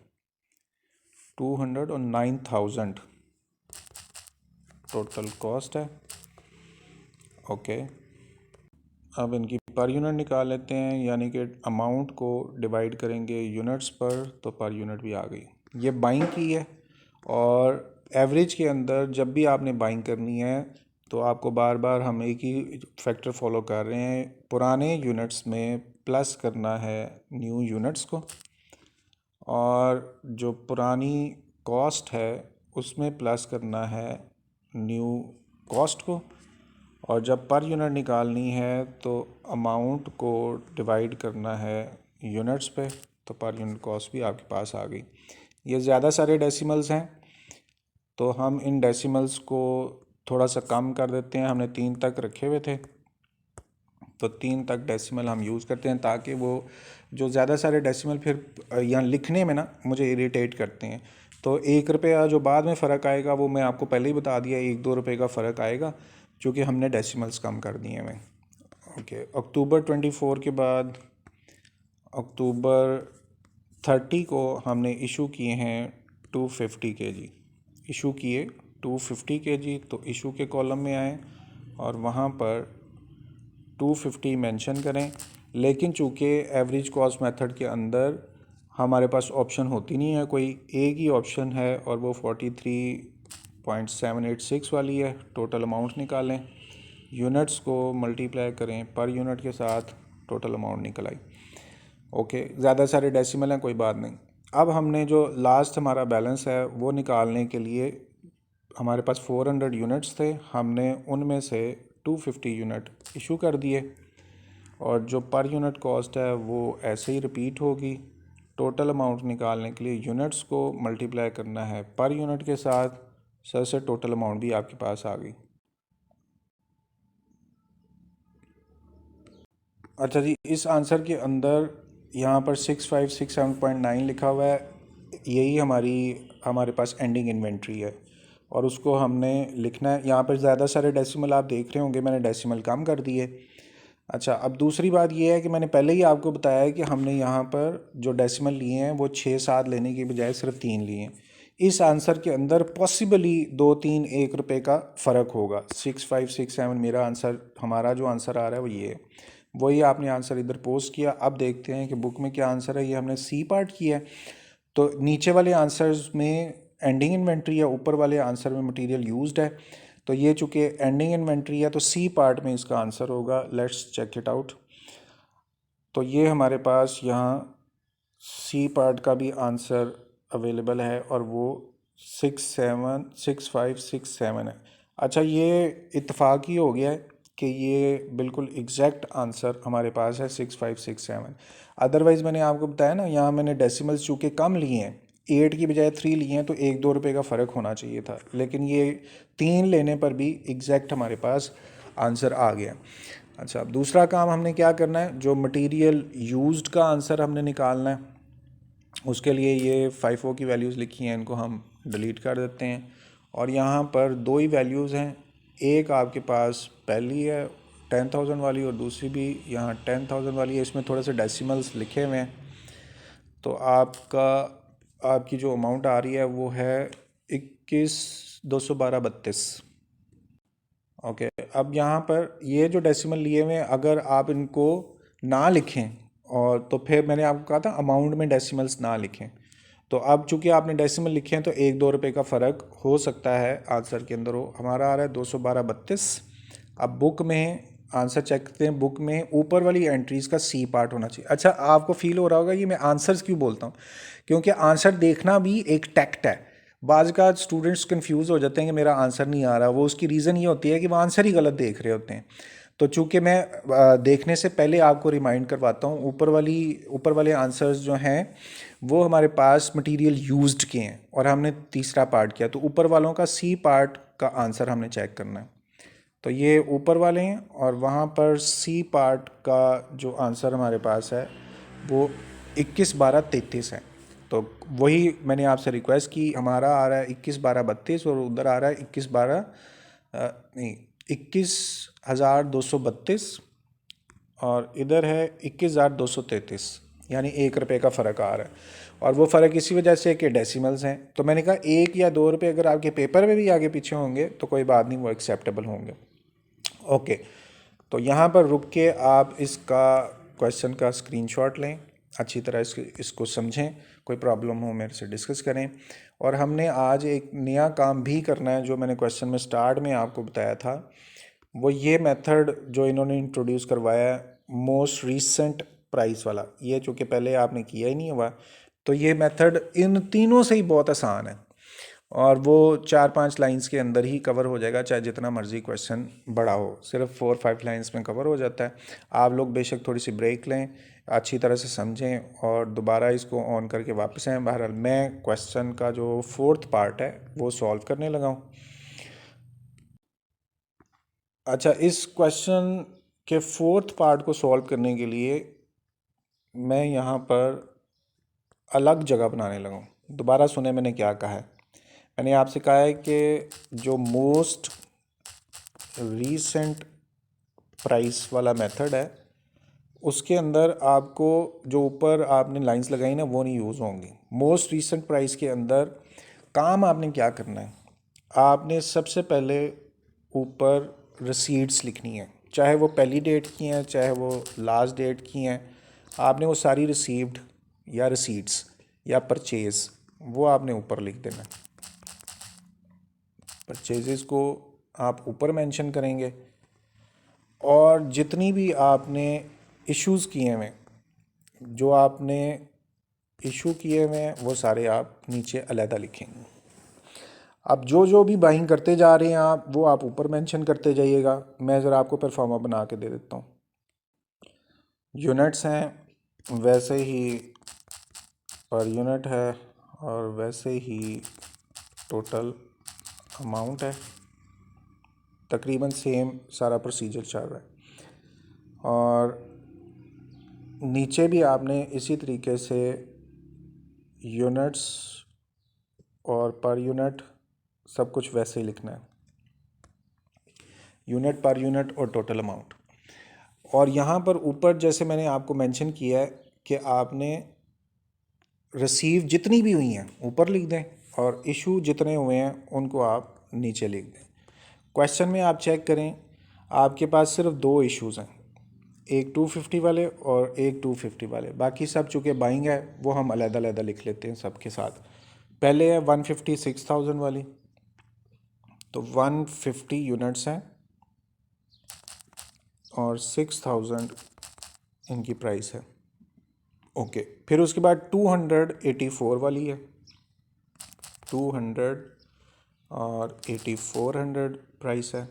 200 और 9000 टोटल कॉस्ट है। ओके, अब इनकी पर यूनिट निकाल लेते हैं, यानी कि अमाउंट को डिवाइड करेंगे यूनिट्स पर, तो पर यूनिट भी आ गई। ये बाइंग की है। और एवरेज के अंदर जब भी आपने बाइंग करनी है तो आपको बार बार हम एक ही फैक्टर फॉलो कर रहे हैं, पुराने यूनिट्स में प्लस करना है न्यू यूनिट्स को, और जो पुरानी कॉस्ट है उसमें प्लस करना है न्यू कॉस्ट को। और जब पर यूनिट निकालनी है तो अमाउंट को डिवाइड करना है यूनिट्स पे, तो पर यूनिट कॉस्ट भी आपके पास आ गई। ये ज़्यादा सारे डेसिमल्स हैं, तो हम इन डेसिमल्स को थोड़ा सा कम कर देते हैं। हमने 3 तक रखे हुए थे, तो 3 तक डेसिमल हम यूज़ करते हैं, ताकि वो जो ज़्यादा सारे डेसिमल फिर यहाँ लिखने में ना मुझे इरिटेट करते हैं। तो 1 रुपया जो बाद में फ़र्क आएगा वो मैं आपको पहले ही बता दिया, 1-2 रुपये का फ़र्क आएगा, चूँकि हमने डेसिमल्स कम कर दिए हैं। ओके, अक्टूबर 24 के बाद अक्टूबर 30 को हमने इशू किए हैं 250 kg, इशू किए 250 kg। तो इशू के कॉलम में आए और वहाँ पर 250 मेंशन करें, लेकिन चूँकि एवरेज कॉस्ट मेथड के अंदर हमारे पास ऑप्शन होती नहीं है, कोई एक ही ऑप्शन है और वो 43.786 वाली है। टोटल अमाउंट निकालें, यूनिट्स को मल्टीप्लाई करें पर यूनिट के साथ, टोटल अमाउंट निकल आई। ओके, ज़्यादा सारे डेसिमल हैं, कोई बात नहीं। अब हमने जो लास्ट हमारा बैलेंस है वो निकालने के लिए हमारे पास 400 यूनिट्स थे, हमने उनमें से 250 यूनिट इशू कर दिए और जो पर यूनिट कॉस्ट है वो ऐसे ही रिपीट होगी। टोटल अमाउंट निकालने के लिए यूनिट्स को मल्टीप्लाई करना है पर यूनिट के साथ, सर से टोटल अमाउंट भी आपके पास आ गई। अच्छा जी, इस आंसर के अंदर यहाँ पर 6567.9 लिखा हुआ है, यही हमारे पास एंडिंग इन्वेंट्री है और उसको हमने लिखना है। यहाँ पर ज़्यादा सारे डेसिमल आप देख रहे होंगे, मैंने डेसिमल कम कर दिए। अच्छा, अब दूसरी बात ये है कि मैंने पहले ही आपको बताया है कि हमने यहाँ पर जो डेसिमल लिए हैं वो 6-7 लेने की बजाय सिर्फ 3 लिए हैं। इस आंसर के अंदर पॉसिबली 2-3-1 रुपये का फ़र्क होगा। 6567 मेरा आंसर, हमारा जो आंसर आ रहा है वो ये है। वही आपने आंसर इधर पोस्ट किया। अब देखते हैं कि बुक में क्या आंसर है। ये हमने सी पार्ट किया है, तो नीचे वाले आंसर्स में एंडिंग इन्वेंट्री है, ऊपर वाले आंसर में मटेरियल यूज्ड है। तो ये चूँकि एंडिंग इन्वेंट्री है तो सी पार्ट में इसका आंसर होगा। Let's check it out. तो ये हमारे पास यहाँ सी पार्ट का भी आंसर अवेलेबल है और वो 6567 है। अच्छा, ये इत्तेफाकी हो गया है कि ये बिल्कुल एग्जैक्ट आंसर हमारे पास है 6567। अदरवाइज़ मैंने आपको बताया ना, यहाँ मैंने डेसिमल्स चूँकि कम लिए हैं, 8 की बजाय 3 लिए हैं, तो 1-2 रुपये का फ़र्क होना चाहिए था, लेकिन ये 3 लेने पर भी एग्जैक्ट हमारे पास आंसर आ गया। अच्छा, अब दूसरा काम हमने क्या करना है, जो मटेरियल यूज्ड का आंसर हमने निकालना है। उसके लिए ये 5O की वैल्यूज़ लिखी हैं, इनको हम डिलीट कर देते हैं और यहाँ पर 2 ही वैल्यूज़ हैं। एक आपके पास पहली है 10,000 वाली और दूसरी भी यहाँ 10,000 वाली है। इसमें थोड़े से डेसिमल्स लिखे हुए हैं, तो आपकी जो अमाउंट आ रही है वो है 21,212.32। ओके, अब यहाँ पर ये जो डेसिमल लिए हुए हैं, अगर आप इनको ना लिखें, और तो फिर मैंने आपको कहा था अमाउंट में डेसिमल्स ना लिखें, तो अब चूंकि आपने डेसिमल लिखे हैं तो 1-2 रुपये का फ़र्क हो सकता है आंसर के अंदर हो। हमारा आ रहा है 212.32। अब बुक में आंसर चेक करते हैं। बुक में ऊपर वाली एंट्रीज़ का सी पार्ट होना चाहिए। अच्छा, आपको फील हो रहा होगा ये मैं आंसर्स क्यों बोलता हूँ, क्योंकि आंसर देखना भी एक टैक्ट है। बाज़ का स्टूडेंट्स कंफ्यूज हो जाते हैं कि मेरा आंसर नहीं आ रहा, वो उसकी रीज़न ये होती है कि वो आंसर ही गलत देख रहे होते हैं। तो चूंकि मैं देखने से पहले आपको रिमाइंड करवाता हूँ, ऊपर वाले आंसर्स जो हैं वो हमारे पास मटेरियल यूज्ड के हैं और हमने तीसरा पार्ट किया, तो ऊपर वालों का सी पार्ट का आंसर हमने चेक करना है। तो ये ऊपर वाले हैं और वहाँ पर सी पार्ट का जो आंसर हमारे पास है वो 21,12,33 है। तो वही मैंने आपसे रिक्वेस्ट की, हमारा आ रहा है 21,12,32 और उधर आ रहा है 21,232 और इधर है 21,233, यानी 1 रुपये का फ़र्क आ रहा है। और वो फ़र्क इसी वजह से कि डेसिमल्स हैं। तो मैंने कहा 1 या 2 रुपये अगर आपके पेपर में भी आगे पीछे होंगे तो कोई बात नहीं, वो एक्सेप्टेबल होंगे। ओके, तो यहाँ पर रुक के आप इसका क्वेश्चन का स्क्रीनशॉट लें, अच्छी तरह इसको समझें, कोई प्रॉब्लम हो मेरे से डिस्कस करें। और हमने आज एक नया काम भी करना है जो मैंने क्वेश्चन में स्टार्ट में आपको बताया था, वो ये मेथड जो इन्होंने इंट्रोड्यूस करवाया है, मोस्ट रीसेंट प्राइस वाला, ये चूँकि पहले आपने किया ही नहीं हुआ, तो ये मेथड इन तीनों से ही बहुत आसान है। और वो 4-5 लाइंस के अंदर ही कवर हो जाएगा, चाहे जितना मर्ज़ी क्वेश्चन बड़ा हो, सिर्फ 4-5 लाइंस में कवर हो जाता है। आप लोग बेशक थोड़ी सी ब्रेक लें, अच्छी तरह से समझें और दोबारा इसको ऑन करके वापस आएँ। बहरहाल मैं क्वेश्चन का जो 4th पार्ट है वो सॉल्व करने लगा हूँ। अच्छा, इस क्वेश्चन के 4th पार्ट को सॉल्व करने के लिए मैं यहाँ पर अलग जगह बनाने लगा हूँ। दोबारा सुने मैंने क्या कहा है। मैंने आपसे कहा है कि जो मोस्ट रीसेंट प्राइस वाला मेथड है उसके अंदर आपको जो ऊपर आपने लाइंस लगाई ना वो नहीं यूज़ होंगी। मोस्ट रीसेंट प्राइस के अंदर काम आपने क्या करना है, आपने सबसे पहले ऊपर रसीट्स लिखनी है, चाहे वो पहली डेट की हैं चाहे वो लास्ट डेट की हैं। आपने वो सारी रिसीव्ड या रसीट्स या परचेज़ वो आपने ऊपर लिख देना। परचेजेस को आप ऊपर मेंशन करेंगे और जितनी भी आपने इश्यूज़ किए हुए, जो आपने इशू किए हुए हैं वो सारे आप नीचे अलहदा लिखेंगे। अब जो जो भी बाइंग करते जा रहे हैं आप वो आप ऊपर मेंशन करते जाइएगा। मैं ज़रा आपको परफॉर्मा बना के दे देता हूँ। यूनिट्स हैं वैसे ही पर यूनिट है और वैसे ही टोटल अमाउंट है, तकरीबन सेम सारा प्रोसीजर चल रहा है। और नीचे भी आपने इसी तरीके से यूनिट्स और पर यूनिट सब कुछ वैसे ही लिखना है, यूनिट पर यूनिट और टोटल अमाउंट। और यहाँ पर ऊपर जैसे मैंने आपको मेंशन किया है कि आपने रिसीव जितनी भी हुई हैं ऊपर लिख दें और इशू जितने हुए हैं उनको आप नीचे लिख दें। क्वेश्चन में आप चेक करें, आपके पास सिर्फ 2 इश्यूज़ हैं, एक 250 वाले और एक 250 वाले। बाकी सब चूँकि बाइंग है वो हम अलग-अलग लिख लेते हैं सबके साथ। पहले है 156,000 वाली, तो 150 यूनिट्स हैं और 6,000 इनकी प्राइस है। ओके, फिर उसके बाद 284 वाली है, 200 और 8400 प्राइस है।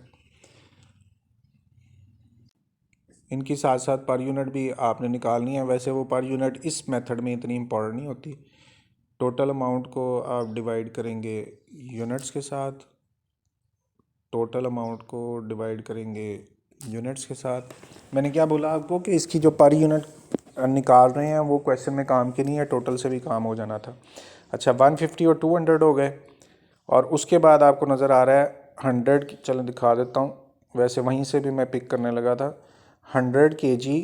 इनकी साथ साथ पर यूनिट भी आपने निकालनी है। वैसे वो पर यूनिट इस मेथड में इतनी इम्पोर्टेंट नहीं होती। टोटल अमाउंट को आप डिवाइड करेंगे यूनिट्स के साथ, टोटल अमाउंट को डिवाइड करेंगे यूनिट्स के साथ। मैंने क्या बोला आपको कि इसकी जो पर यूनिट निकाल रहे हैं वो क्वेश्चन में काम की नहीं है, टोटल से भी काम हो जाना था। अच्छा, 150 और 200 हो गए और उसके बाद आपको नज़र आ रहा है 100, चलो दिखा देता हूँ, वैसे वहीं से भी मैं पिक करने लगा था। 100 kg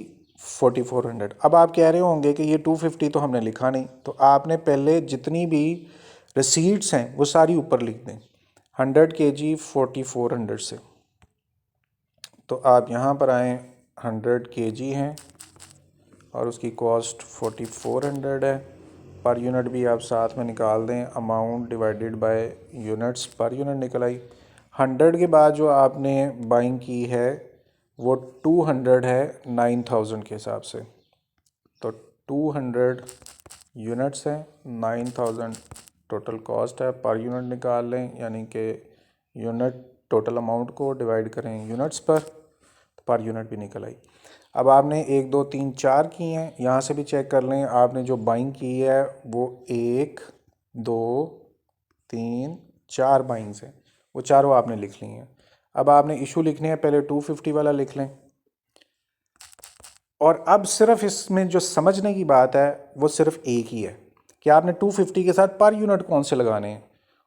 4400। अब आप कह रहे होंगे कि ये 250 तो हमने लिखा नहीं, तो आपने पहले जितनी भी रसीट्स हैं वो सारी ऊपर लिख दें 100 kg 4400 से। तो आप यहाँ पर आएँ, 100 kg हैं और उसकी कॉस्ट 4400 है। पर यूनिट भी आप साथ में निकाल दें, amount divided by units per unit निकल आई। 100 के बाद जो आपने बाइंग की है वो 200 है 9000 के हिसाब से, तो 200 यूनिट्स हैं, 9000 टोटल कॉस्ट है। पर यूनिट निकाल लें, यानी कि यूनिट टोटल अमाउंट को डिवाइड करें यूनिट्स पर यूनिट भी निकल आई। अब आपने 1 2 3 4 की हैं, यहाँ से भी चेक कर लें। आपने जो बाइंग की है वो 1 2 3 4 बाइंग्स हैं, वो चारों आपने लिख ली हैं। अब आपने इशू लिखने हैं, पहले 250 वाला लिख लें। और अब सिर्फ इसमें जो समझने की बात है वो सिर्फ एक ही है कि आपने 250 के साथ पर यूनिट कौन से लगाने हैं।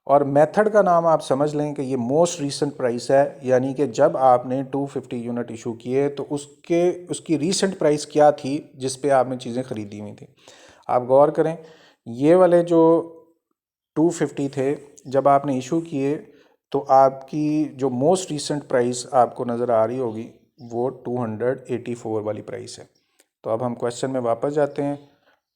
और मेथड का नाम आप समझ लें कि ये मोस्ट रीसेंट प्राइस है, यानी कि जब आपने 250 यूनिट इशू किए तो उसकी रीसेंट प्राइस क्या थी जिस पे आपने चीज़ें ख़रीदी हुई थी। आप गौर करें, ये वाले जो 250 थे जब आपने इशू किए तो आपकी जो मोस्ट रीसेंट प्राइस आपको नज़र आ रही होगी वो 284 वाली प्राइस है। तो अब हम क्वेश्चन में वापस जाते हैं।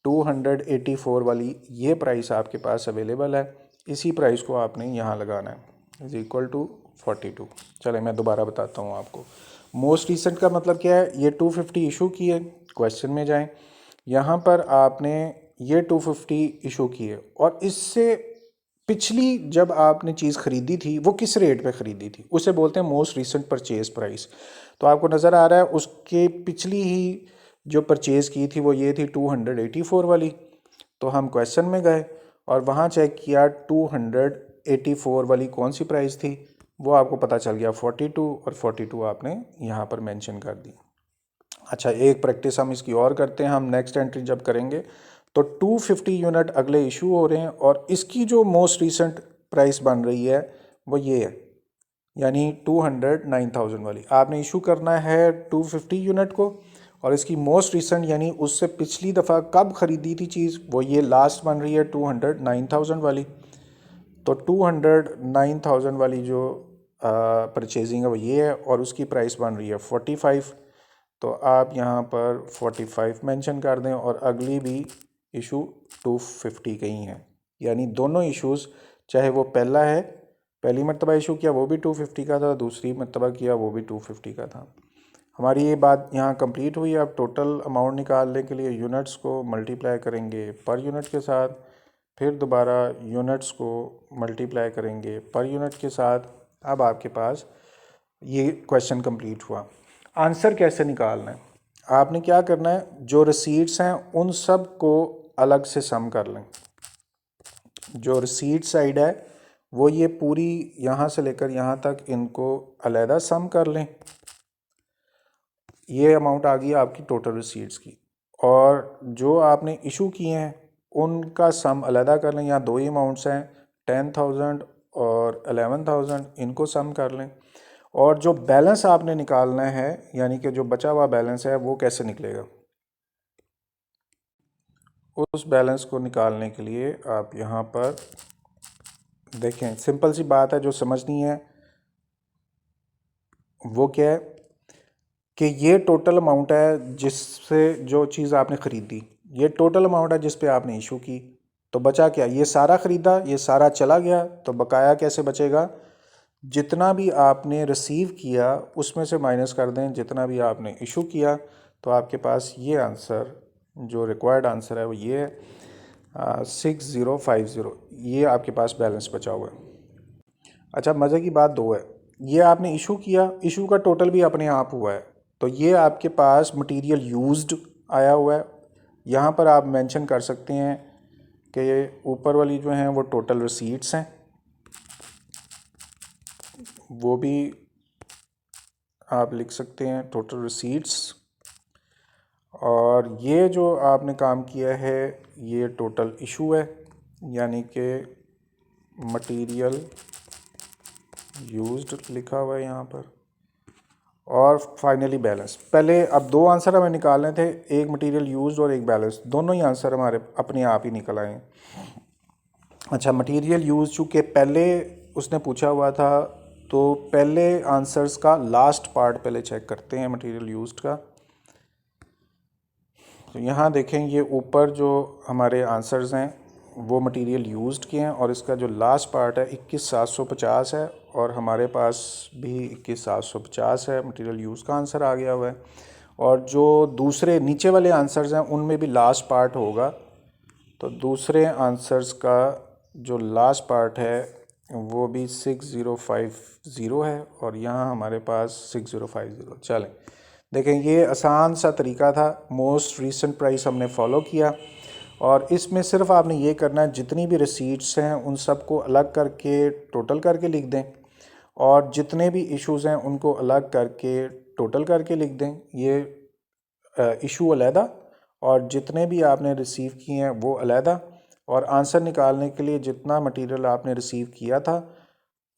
284 वाली ये प्राइस आपके पास अवेलेबल है, इसी प्राइस को आपने यहाँ लगाना है, इज़ इक्वल टू 42। चले मैं दोबारा बताता हूँ आपको। मोस्ट रीसेंट का मतलब क्या है, ये 250 इशू की है। क्वेश्चन में जाएं, यहाँ पर आपने ये 250 इशू की है और इससे पिछली जब आपने चीज़ ख़रीदी थी वो किस रेट पे ख़रीदी थी, उसे बोलते हैं मोस्ट रिसेंट परचेज प्राइस। तो आपको नज़र आ रहा है उसके पिछली ही जो परचेज़ की थी वो ये थी 284 वाली। तो हम क्वेश्चन में गए और वहाँ चेक किया 284 वाली कौन सी प्राइस थी, वो आपको पता चल गया 42, और 42 आपने यहाँ पर मेंशन कर दी। अच्छा, एक प्रैक्टिस हम इसकी और करते हैं। हम नेक्स्ट एंट्री जब करेंगे तो 250 यूनिट अगले इशू हो रहे हैं और इसकी जो मोस्ट रिसेंट प्राइस बन रही है वो ये है, यानी 209,000 वाली। आपने इशू करना है 250 यूनिट को और इसकी मोस्ट रिसेंट यानी उससे पिछली दफ़ा कब ख़रीदी थी चीज़, वो ये लास्ट बन रही है 209,000 वाली। तो 209,000 वाली जो परचेजिंग है वो ये है और उसकी प्राइस बन रही है 45। तो आप यहाँ पर 45 मेंशन कर दें और अगली भी इशू 250 का ही है, यानी दोनों इश्यूज़, चाहे वो पहला है पहली मरतबा इशू किया वो भी 250 का था, दूसरी मरतबा किया वो भी 250 का था। हमारी ये बात यहाँ कंप्लीट हुई। अब टोटल अमाउंट निकालने के लिए यूनिट्स को मल्टीप्लाई करेंगे पर यूनिट के साथ, फिर दोबारा यूनिट्स को मल्टीप्लाई करेंगे पर यूनिट के साथ। अब आपके पास ये क्वेश्चन कंप्लीट हुआ। आंसर कैसे निकालना है, आपने क्या करना है, जो रिसीट्स हैं उन सब को अलग से सम कर लें। जो रिसीट साइड है वो ये पूरी यहाँ से लेकर यहाँ तक इनको अलहदा सम कर लें। ये अमाउंट आ गई आपकी टोटल रिसीट्स की, और जो आपने इशू किए हैं उनका सम अलहदा कर लें। यहाँ दो ही अमाउंट्स हैं, 10,000 और 11,000, इनको सम कर लें। और जो बैलेंस आपने निकालना है, यानी कि जो बचा हुआ बैलेंस है, वो कैसे निकलेगा, उस बैलेंस को निकालने के लिए आप यहाँ पर देखें, सिंपल सी बात है, जो समझनी है वो क्या है कि ये टोटल अमाउंट है जिससे जो चीज़ आपने ख़रीदी, ये टोटल अमाउंट है जिस पे आपने इशू की। तो बचा क्या, ये सारा ख़रीदा, ये सारा चला गया, तो बकाया कैसे बचेगा, जितना भी आपने रिसीव किया उसमें से माइनस कर दें जितना भी आपने इशू किया। तो आपके पास ये आंसर, जो रिक्वायर्ड आंसर है वो ये है 6050, ये आपके पास बैलेंस बचा हुआ है। अच्छा, मज़े की बात दो है, ये आपने इशू किया, इशू का टोटल भी अपने आप हुआ है, तो ये आपके पास मटेरियल यूज्ड आया हुआ है। यहाँ पर आप मेंशन कर सकते हैं कि ऊपर वाली जो हैं वो टोटल रिसीट्स हैं, वो भी आप लिख सकते हैं टोटल रिसीट्स। और ये जो आपने काम किया है ये टोटल इशू है, यानी कि मटेरियल यूज्ड लिखा हुआ है यहाँ पर। और फाइनली बैलेंस, पहले अब दो आंसर हमें निकालने थे, एक मटेरियल यूज्ड और एक बैलेंस, दोनों ही आंसर हमारे अपने आप ही निकल आए। अच्छा, मटेरियल यूज चूँकि पहले उसने पूछा हुआ था, तो पहले आंसर्स का लास्ट पार्ट पहले चेक करते हैं मटेरियल यूज्ड का। तो यहाँ देखें, ये ऊपर जो हमारे आंसर्स हैं वो मटेरियल यूज्ड के हैं और इसका जो लास्ट पार्ट है 21,750 है, और हमारे पास भी 21,750 है, मटेरियल यूज़ का आंसर आ गया हुआ है। और जो दूसरे नीचे वाले आंसर्स हैं उनमें भी लास्ट पार्ट होगा, तो दूसरे आंसर्स का जो लास्ट पार्ट है वो भी 6050 है, और यहाँ हमारे पास 6050। चलें देखें, ये आसान सा तरीका था, मोस्ट रीसेंट प्राइस हमने फॉलो किया, और इसमें सिर्फ आपने ये करना है जितनी भी रिसीट्स हैं उन सब को अलग करके टोटल करके लिख दें, और जितने भी इश्यूज़ हैं उनको अलग करके टोटल करके लिख दें, ये इशू अलहदा, और जितने भी आपने रिसीव किए हैं वो अलहदा। और आंसर निकालने के लिए जितना मटेरियल आपने रिसीव किया था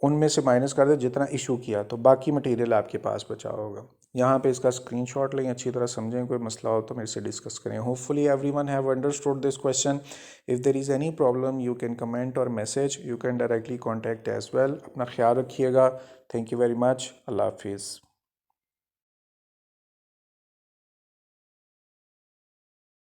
उनमें से माइनस कर दें जितना इशू किया, तो बाकी मटेरियल आपके पास बचा होगा। यहाँ पे इसका स्क्रीनशॉट लें, अच्छी तरह समझें, कोई मसला हो तो मेरे से डिस्कस करें। Hopefully everyone have understood this question. If there is any problem you can comment और message, you can directly contact as well. अपना ख्याल रखिएगा। Thank you very much. अल्लाह हाफिज़।